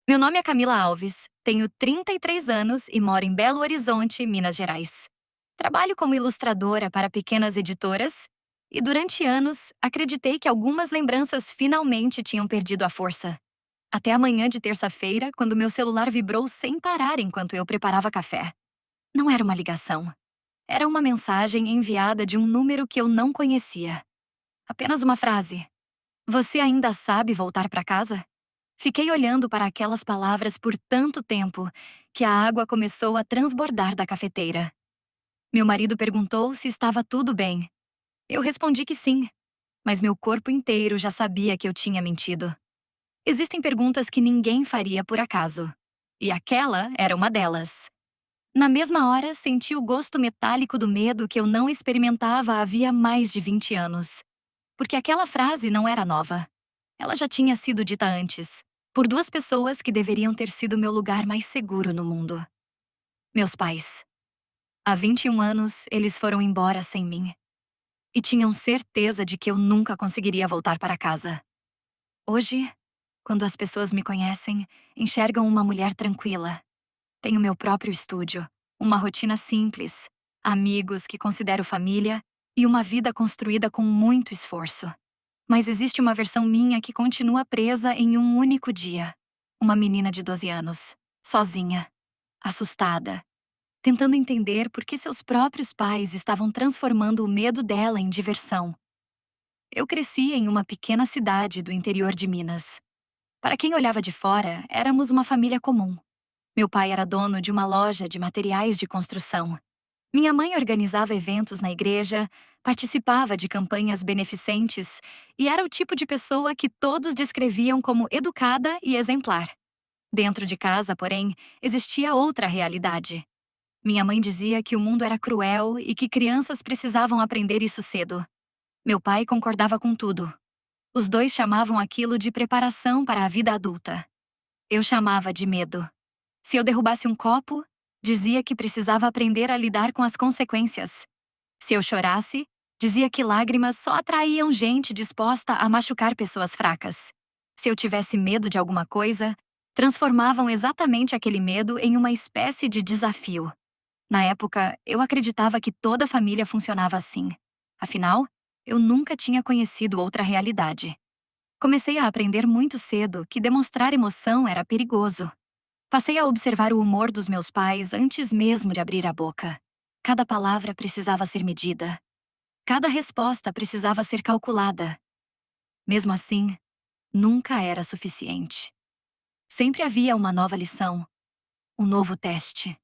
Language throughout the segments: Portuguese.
Meu nome é Camila Alves, tenho 33 anos e moro em Belo Horizonte, Minas Gerais. Trabalho como ilustradora para pequenas editoras e, durante anos, acreditei que algumas lembranças finalmente tinham perdido a força. Até a manhã de terça-feira, quando meu celular vibrou sem parar enquanto eu preparava café. Não era uma ligação. Era uma mensagem enviada de um número que eu não conhecia. Apenas uma frase: "Você ainda sabe voltar para casa?" Fiquei olhando para aquelas palavras por tanto tempo que a água começou a transbordar da cafeteira. Meu marido perguntou se estava tudo bem. Eu respondi que sim, mas meu corpo inteiro já sabia que eu tinha mentido. Existem perguntas que ninguém faria por acaso. E aquela era uma delas. Na mesma hora, senti o gosto metálico do medo que eu não experimentava havia mais de 20 anos. Porque aquela frase não era nova. Ela já tinha sido dita antes, por duas pessoas que deveriam ter sido meu lugar mais seguro no mundo. Meus pais. Há 21 anos, eles foram embora sem mim. E tinham certeza de que eu nunca conseguiria voltar para casa. Hoje, quando as pessoas me conhecem, enxergam uma mulher tranquila. Tenho meu próprio estúdio, uma rotina simples, amigos que considero família e uma vida construída com muito esforço. Mas existe uma versão minha que continua presa em um único dia. Uma menina de 12 anos, sozinha, assustada, tentando entender por que seus próprios pais estavam transformando o medo dela em diversão. Eu cresci em uma pequena cidade do interior de Minas. Para quem olhava de fora, éramos uma família comum. Meu pai era dono de uma loja de materiais de construção. Minha mãe organizava eventos na igreja, participava de campanhas beneficentes e era o tipo de pessoa que todos descreviam como educada e exemplar. Dentro de casa, porém, existia outra realidade. Minha mãe dizia que o mundo era cruel e que crianças precisavam aprender isso cedo. Meu pai concordava com tudo. Os dois chamavam aquilo de preparação para a vida adulta. Eu chamava de medo. Se eu derrubasse um copo, dizia que precisava aprender a lidar com as consequências. Se eu chorasse, dizia que lágrimas só atraíam gente disposta a machucar pessoas fracas. Se eu tivesse medo de alguma coisa, transformavam exatamente aquele medo em uma espécie de desafio. Na época, eu acreditava que toda a família funcionava assim. Afinal, eu nunca tinha conhecido outra realidade. Comecei a aprender muito cedo que demonstrar emoção era perigoso. Passei a observar o humor dos meus pais antes mesmo de abrir a boca. Cada palavra precisava ser medida. Cada resposta precisava ser calculada. Mesmo assim, nunca era suficiente. Sempre havia uma nova lição, um novo teste,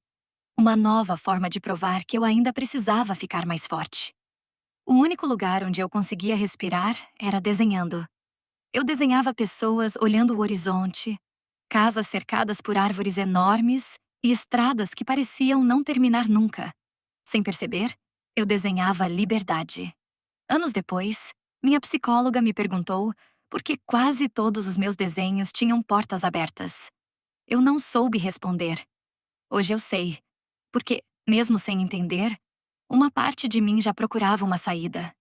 uma nova forma de provar que eu ainda precisava ficar mais forte. O único lugar onde eu conseguia respirar era desenhando. Eu desenhava pessoas olhando o horizonte, casas cercadas por árvores enormes e estradas que pareciam não terminar nunca. Sem perceber, eu desenhava liberdade. Anos depois, minha psicóloga me perguntou por que quase todos os meus desenhos tinham portas abertas. Eu não soube responder. Hoje eu sei, porque, mesmo sem entender, uma parte de mim já procurava uma saída.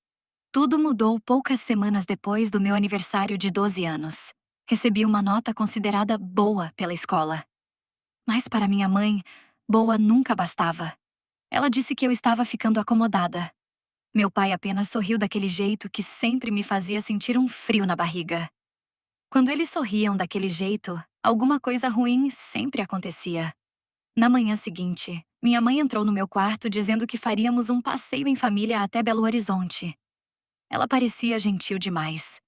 Tudo mudou poucas semanas depois do meu aniversário de 12 anos. Recebi uma nota considerada boa pela escola. Mas para minha mãe, boa nunca bastava. Ela disse que eu estava ficando acomodada. Meu pai apenas sorriu daquele jeito que sempre me fazia sentir um frio na barriga. Quando eles sorriam daquele jeito, alguma coisa ruim sempre acontecia. Na manhã seguinte, minha mãe entrou no meu quarto dizendo que faríamos um passeio em família até Belo Horizonte. Ela parecia gentil demais.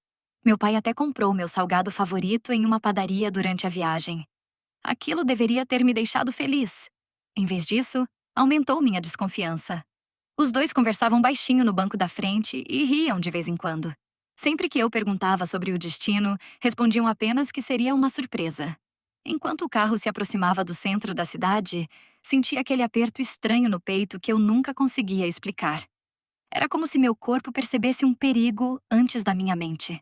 Meu pai até comprou meu salgado favorito em uma padaria durante a viagem. Aquilo deveria ter me deixado feliz. Em vez disso, aumentou minha desconfiança. Os dois conversavam baixinho no banco da frente e riam de vez em quando. Sempre que eu perguntava sobre o destino, respondiam apenas que seria uma surpresa. Enquanto o carro se aproximava do centro da cidade, sentia aquele aperto estranho no peito que eu nunca conseguia explicar. Era como se meu corpo percebesse um perigo antes da minha mente.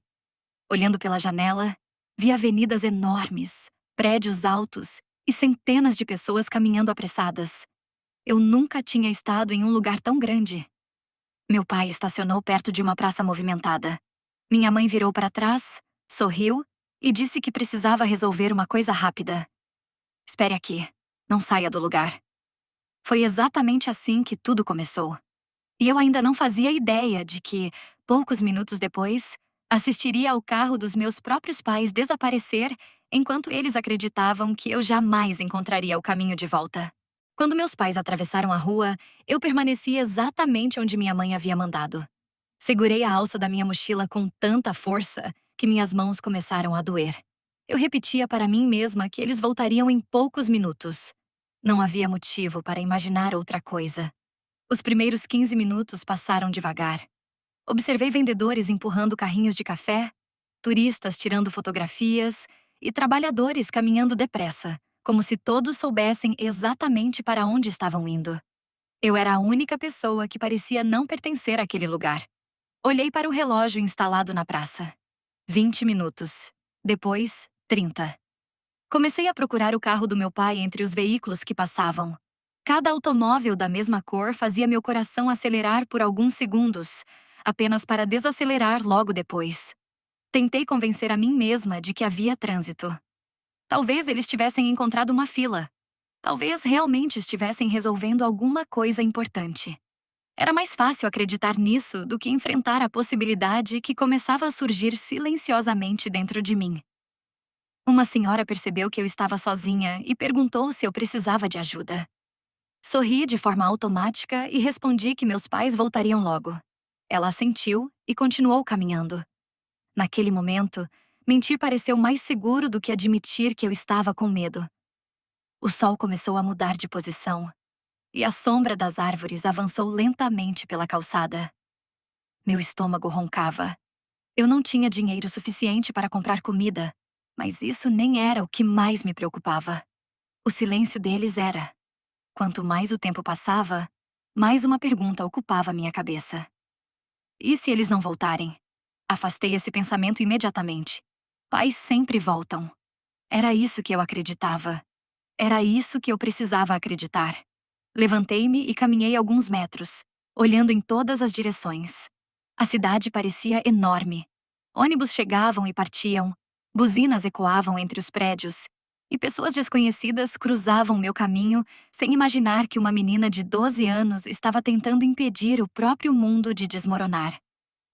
Olhando pela janela, vi avenidas enormes, prédios altos e centenas de pessoas caminhando apressadas. Eu nunca tinha estado em um lugar tão grande. Meu pai estacionou perto de uma praça movimentada. Minha mãe virou para trás, sorriu e disse que precisava resolver uma coisa rápida. Espere aqui, não saia do lugar. Foi exatamente assim que tudo começou. E eu ainda não fazia ideia de que, poucos minutos depois, assistiria ao carro dos meus próprios pais desaparecer enquanto eles acreditavam que eu jamais encontraria o caminho de volta. Quando meus pais atravessaram a rua, eu permaneci exatamente onde minha mãe havia mandado. Segurei a alça da minha mochila com tanta força que minhas mãos começaram a doer. Eu repetia para mim mesma que eles voltariam em poucos minutos. Não havia motivo para imaginar outra coisa. Os primeiros 15 minutos passaram devagar. Observei vendedores empurrando carrinhos de café, turistas tirando fotografias e trabalhadores caminhando depressa, como se todos soubessem exatamente para onde estavam indo. Eu era a única pessoa que parecia não pertencer àquele lugar. Olhei para o relógio instalado na praça. 20 minutos. Depois, 30. Comecei a procurar o carro do meu pai entre os veículos que passavam. Cada automóvel da mesma cor fazia meu coração acelerar por alguns segundos, apenas para desacelerar logo depois. Tentei convencer a mim mesma de que havia trânsito. Talvez eles tivessem encontrado uma fila. Talvez realmente estivessem resolvendo alguma coisa importante. Era mais fácil acreditar nisso do que enfrentar a possibilidade que começava a surgir silenciosamente dentro de mim. Uma senhora percebeu que eu estava sozinha e perguntou se eu precisava de ajuda. Sorri de forma automática e respondi que meus pais voltariam logo. Ela assentiu e continuou caminhando. Naquele momento, mentir pareceu mais seguro do que admitir que eu estava com medo. O sol começou a mudar de posição, e a sombra das árvores avançou lentamente pela calçada. Meu estômago roncava. Eu não tinha dinheiro suficiente para comprar comida, mas isso nem era o que mais me preocupava. O silêncio deles era. Quanto mais o tempo passava, mais uma pergunta ocupava minha cabeça. E se eles não voltarem? Afastei esse pensamento imediatamente. Pais sempre voltam. Era isso que eu acreditava. Era isso que eu precisava acreditar. Levantei-me e caminhei alguns metros, olhando em todas as direções. A cidade parecia enorme. Ônibus chegavam e partiam, buzinas ecoavam entre os prédios, e pessoas desconhecidas cruzavam meu caminho sem imaginar que uma menina de 12 anos estava tentando impedir o próprio mundo de desmoronar.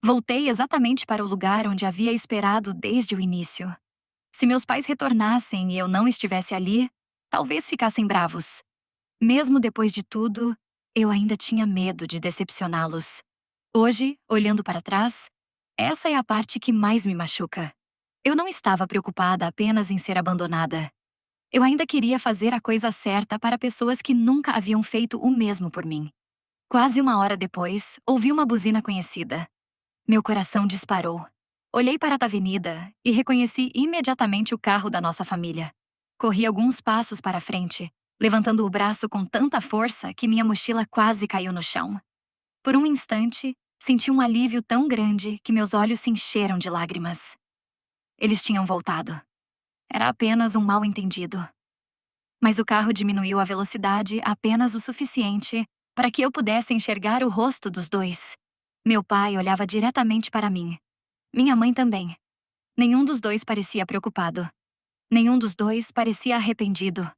Voltei exatamente para o lugar onde havia esperado desde o início. Se meus pais retornassem e eu não estivesse ali, talvez ficassem bravos. Mesmo depois de tudo, eu ainda tinha medo de decepcioná-los. Hoje, olhando para trás, essa é a parte que mais me machuca. Eu não estava preocupada apenas em ser abandonada. Eu ainda queria fazer a coisa certa para pessoas que nunca haviam feito o mesmo por mim. Quase uma hora depois, ouvi uma buzina conhecida. Meu coração disparou. Olhei para a avenida e reconheci imediatamente o carro da nossa família. Corri alguns passos para frente, levantando o braço com tanta força que minha mochila quase caiu no chão. Por um instante, senti um alívio tão grande que meus olhos se encheram de lágrimas. Eles tinham voltado. Era apenas um mal-entendido. Mas o carro diminuiu a velocidade apenas o suficiente para que eu pudesse enxergar o rosto dos dois. Meu pai olhava diretamente para mim. Minha mãe também. Nenhum dos dois parecia preocupado. Nenhum dos dois parecia arrependido.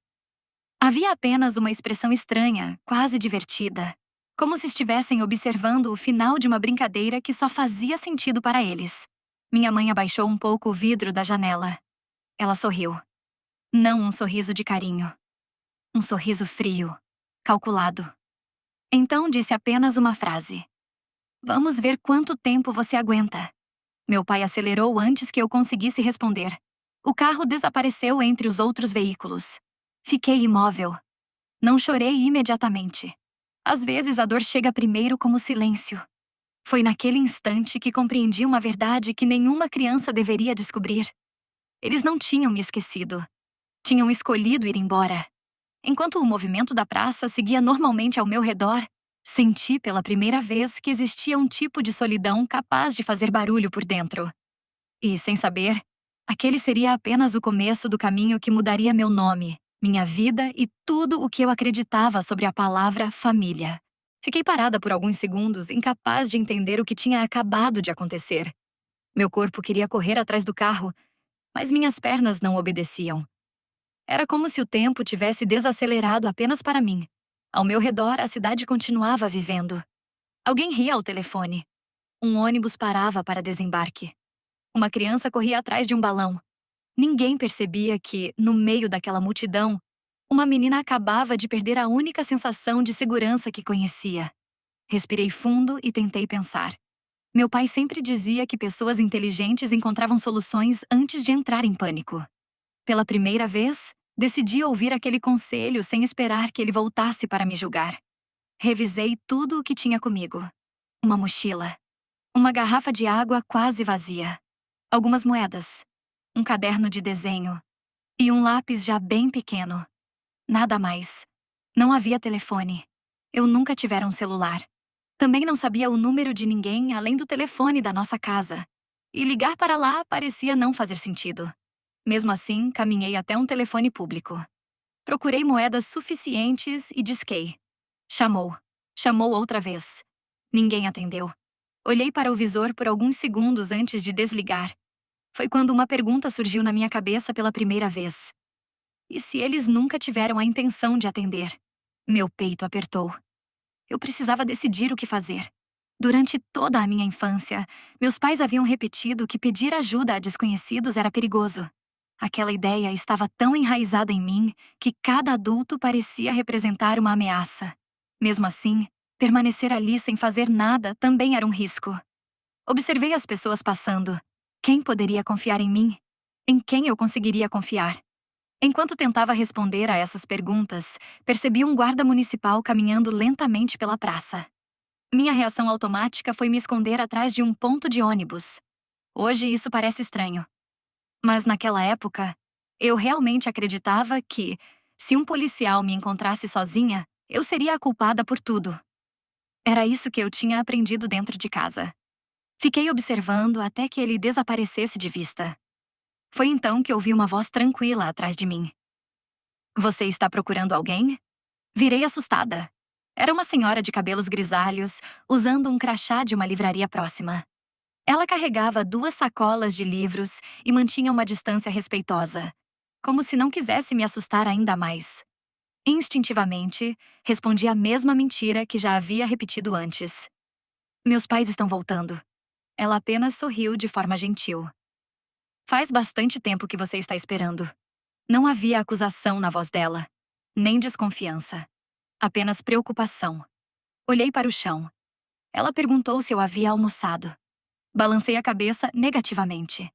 Havia apenas uma expressão estranha, quase divertida, como se estivessem observando o final de uma brincadeira que só fazia sentido para eles. Minha mãe abaixou um pouco o vidro da janela. Ela sorriu. Não um sorriso de carinho. Um sorriso frio, calculado. Então disse apenas uma frase. Vamos ver quanto tempo você aguenta. Meu pai acelerou antes que eu conseguisse responder. O carro desapareceu entre os outros veículos. Fiquei imóvel. Não chorei imediatamente. Às vezes a dor chega primeiro como silêncio. Foi naquele instante que compreendi uma verdade que nenhuma criança deveria descobrir. Eles não tinham me esquecido. Tinham escolhido ir embora. Enquanto o movimento da praça seguia normalmente ao meu redor, senti pela primeira vez que existia um tipo de solidão capaz de fazer barulho por dentro. E, sem saber, aquele seria apenas o começo do caminho que mudaria meu nome, minha vida e tudo o que eu acreditava sobre a palavra família. Fiquei parada por alguns segundos, incapaz de entender o que tinha acabado de acontecer. Meu corpo queria correr atrás do carro, mas minhas pernas não obedeciam. Era como se o tempo tivesse desacelerado apenas para mim. Ao meu redor, a cidade continuava vivendo. Alguém ria ao telefone. Um ônibus parava para desembarque. Uma criança corria atrás de um balão. Ninguém percebia que, no meio daquela multidão, uma menina acabava de perder a única sensação de segurança que conhecia. Respirei fundo e tentei pensar. Meu pai sempre dizia que pessoas inteligentes encontravam soluções antes de entrar em pânico. Pela primeira vez, decidi ouvir aquele conselho sem esperar que ele voltasse para me julgar. Revisei tudo o que tinha comigo. Uma mochila. Uma garrafa de água quase vazia. Algumas moedas. Um caderno de desenho. E um lápis já bem pequeno. Nada mais. Não havia telefone. Eu nunca tivera um celular. Também não sabia o número de ninguém além do telefone da nossa casa. E ligar para lá parecia não fazer sentido. Mesmo assim, caminhei até um telefone público. Procurei moedas suficientes e disquei. Chamou. Chamou outra vez. Ninguém atendeu. Olhei para o visor por alguns segundos antes de desligar. Foi quando uma pergunta surgiu na minha cabeça pela primeira vez. E se eles nunca tiveram a intenção de atender? Meu peito apertou. Eu precisava decidir o que fazer. Durante toda a minha infância, meus pais haviam repetido que pedir ajuda a desconhecidos era perigoso. Aquela ideia estava tão enraizada em mim que cada adulto parecia representar uma ameaça. Mesmo assim, permanecer ali sem fazer nada também era um risco. Observei as pessoas passando. Quem poderia confiar em mim? Em quem eu conseguiria confiar? Enquanto tentava responder a essas perguntas, percebi um guarda municipal caminhando lentamente pela praça. Minha reação automática foi me esconder atrás de um ponto de ônibus. Hoje isso parece estranho. Mas naquela época, eu realmente acreditava que, se um policial me encontrasse sozinha, eu seria a culpada por tudo. Era isso que eu tinha aprendido dentro de casa. Fiquei observando até que ele desaparecesse de vista. Foi então que ouvi uma voz tranquila atrás de mim. Você está procurando alguém? Virei assustada. Era uma senhora de cabelos grisalhos, usando um crachá de uma livraria próxima. Ela carregava 2 sacolas de livros e mantinha uma distância respeitosa, como se não quisesse me assustar ainda mais. Instintivamente, respondi a mesma mentira que já havia repetido antes. Meus pais estão voltando. Ela apenas sorriu de forma gentil. Faz bastante tempo que você está esperando. Não havia acusação na voz dela, nem desconfiança. Apenas preocupação. Olhei para o chão. Ela perguntou se eu havia almoçado. Balancei a cabeça negativamente.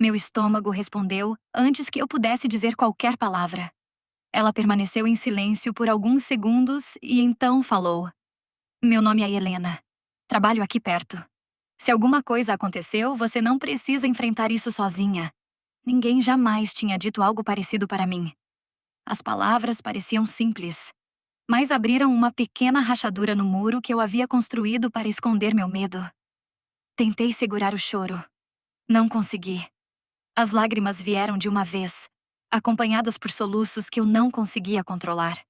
Meu estômago respondeu antes que eu pudesse dizer qualquer palavra. Ela permaneceu em silêncio por alguns segundos e então falou. Meu nome é Helena. Trabalho aqui perto. Se alguma coisa aconteceu, você não precisa enfrentar isso sozinha. Ninguém jamais tinha dito algo parecido para mim. As palavras pareciam simples, mas abriram uma pequena rachadura no muro que eu havia construído para esconder meu medo. Tentei segurar o choro. Não consegui. As lágrimas vieram de uma vez, acompanhadas por soluços que eu não conseguia controlar.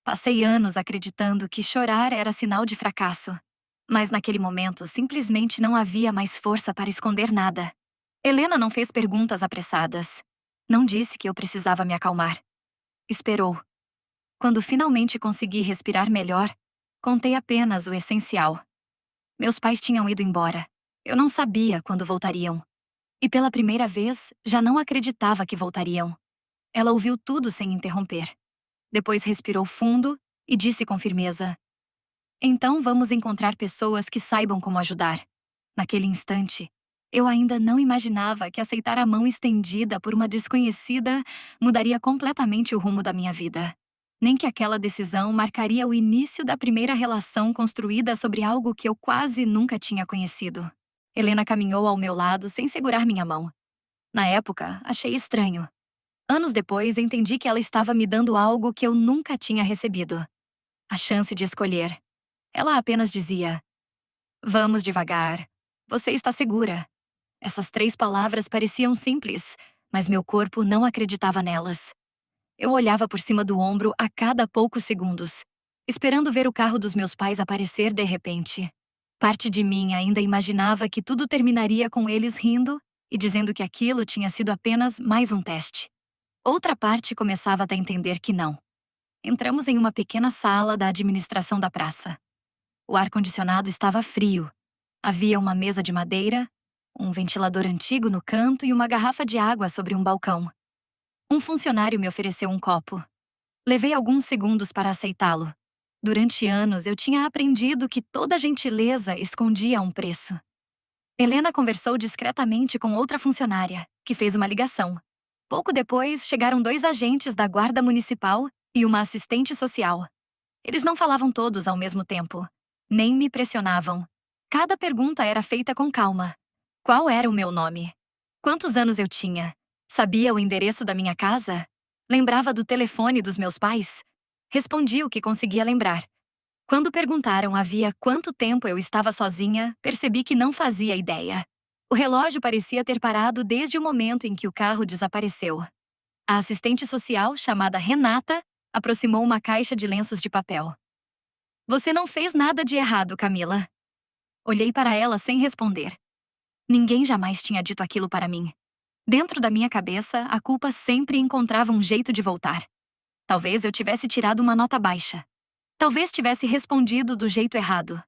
Passei anos acreditando que chorar era sinal de fracasso, mas naquele momento simplesmente não havia mais força para esconder nada. Helena não fez perguntas apressadas. Não disse que eu precisava me acalmar. Esperou. Quando finalmente consegui respirar melhor, contei apenas o essencial. Meus pais tinham ido embora. Eu não sabia quando voltariam. E pela primeira vez, já não acreditava que voltariam. Ela ouviu tudo sem interromper. Depois respirou fundo e disse com firmeza: Então vamos encontrar pessoas que saibam como ajudar. Naquele instante, eu ainda não imaginava que aceitar a mão estendida por uma desconhecida mudaria completamente o rumo da minha vida. Nem que aquela decisão marcaria o início da primeira relação construída sobre algo que eu quase nunca tinha conhecido. Helena caminhou ao meu lado sem segurar minha mão. Na época, achei estranho. Anos depois, entendi que ela estava me dando algo que eu nunca tinha recebido. A chance de escolher. Ela apenas dizia: Vamos devagar. Você está segura. Essas 3 palavras pareciam simples, mas meu corpo não acreditava nelas. Eu olhava por cima do ombro a cada poucos segundos, esperando ver o carro dos meus pais aparecer de repente. Parte de mim ainda imaginava que tudo terminaria com eles rindo e dizendo que aquilo tinha sido apenas mais um teste. Outra parte começava a entender que não. Entramos em uma pequena sala da administração da praça. O ar-condicionado estava frio. Havia uma mesa de madeira, um ventilador antigo no canto e uma garrafa de água sobre um balcão. Um funcionário me ofereceu um copo. Levei alguns segundos para aceitá-lo. Durante anos, eu tinha aprendido que toda gentileza escondia um preço. Helena conversou discretamente com outra funcionária, que fez uma ligação. Pouco depois, chegaram 2 agentes da Guarda Municipal e uma assistente social. Eles não falavam todos ao mesmo tempo, nem me pressionavam. Cada pergunta era feita com calma. Qual era o meu nome? Quantos anos eu tinha? Sabia o endereço da minha casa? Lembrava do telefone dos meus pais? Respondi o que conseguia lembrar. Quando perguntaram havia quanto tempo eu estava sozinha, percebi que não fazia ideia. O relógio parecia ter parado desde o momento em que o carro desapareceu. A assistente social, chamada Renata, aproximou uma caixa de lenços de papel. Você não fez nada de errado, Camila. Olhei para ela sem responder. Ninguém jamais tinha dito aquilo para mim. Dentro da minha cabeça, a culpa sempre encontrava um jeito de voltar. Talvez eu tivesse tirado uma nota baixa. Talvez tivesse respondido do jeito errado.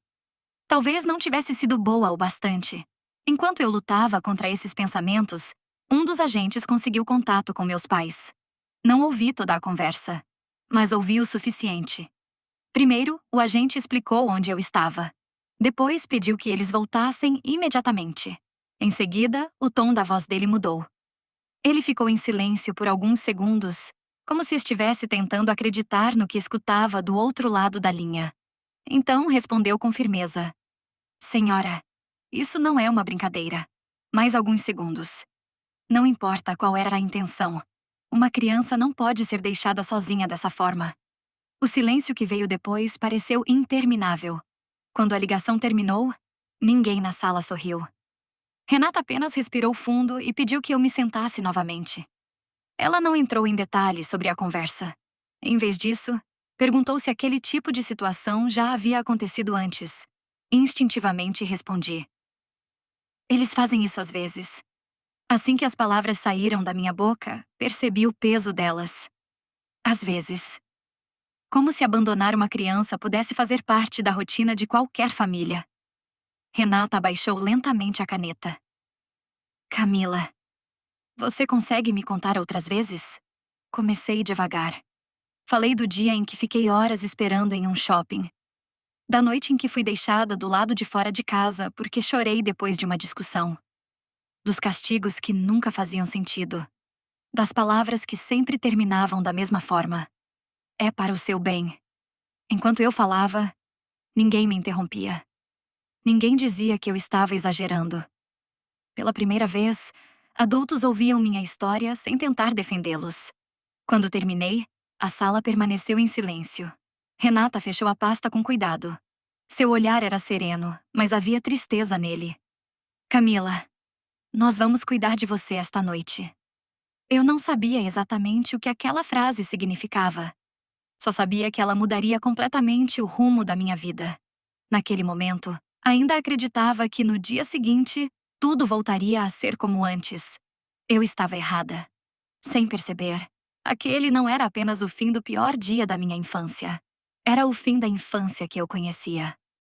Talvez não tivesse sido boa o bastante. Enquanto eu lutava contra esses pensamentos, um dos agentes conseguiu contato com meus pais. Não ouvi toda a conversa, mas ouvi o suficiente. Primeiro, o agente explicou onde eu estava. Depois, pediu que eles voltassem imediatamente. Em seguida, o tom da voz dele mudou. Ele ficou em silêncio por alguns segundos, como se estivesse tentando acreditar no que escutava do outro lado da linha. Então, respondeu com firmeza. Senhora, isso não é uma brincadeira. Mais alguns segundos. Não importa qual era a intenção. Uma criança não pode ser deixada sozinha dessa forma. O silêncio que veio depois pareceu interminável. Quando a ligação terminou, ninguém na sala sorriu. Renata apenas respirou fundo e pediu que eu me sentasse novamente. Ela não entrou em detalhes sobre a conversa. Em vez disso, perguntou se aquele tipo de situação já havia acontecido antes. Instintivamente respondi. Eles fazem isso às vezes. Assim que as palavras saíram da minha boca, percebi o peso delas. Às vezes. Como se abandonar uma criança pudesse fazer parte da rotina de qualquer família. Renata abaixou lentamente a caneta. Camila, você consegue me contar outras vezes? Comecei devagar. Falei do dia em que fiquei horas esperando em um shopping. Da noite em que fui deixada do lado de fora de casa porque chorei depois de uma discussão. Dos castigos que nunca faziam sentido. Das palavras que sempre terminavam da mesma forma. É para o seu bem. Enquanto eu falava, ninguém me interrompia. Ninguém dizia que eu estava exagerando. Pela primeira vez, adultos ouviam minha história sem tentar defendê-los. Quando terminei, a sala permaneceu em silêncio. Renata fechou a pasta com cuidado. Seu olhar era sereno, mas havia tristeza nele. Camila, nós vamos cuidar de você esta noite. Eu não sabia exatamente o que aquela frase significava. Só sabia que ela mudaria completamente o rumo da minha vida. Naquele momento, ainda acreditava que no dia seguinte, tudo voltaria a ser como antes. Eu estava errada. Sem perceber, aquele não era apenas o fim do pior dia da minha infância. Era o fim da infância que eu conhecia.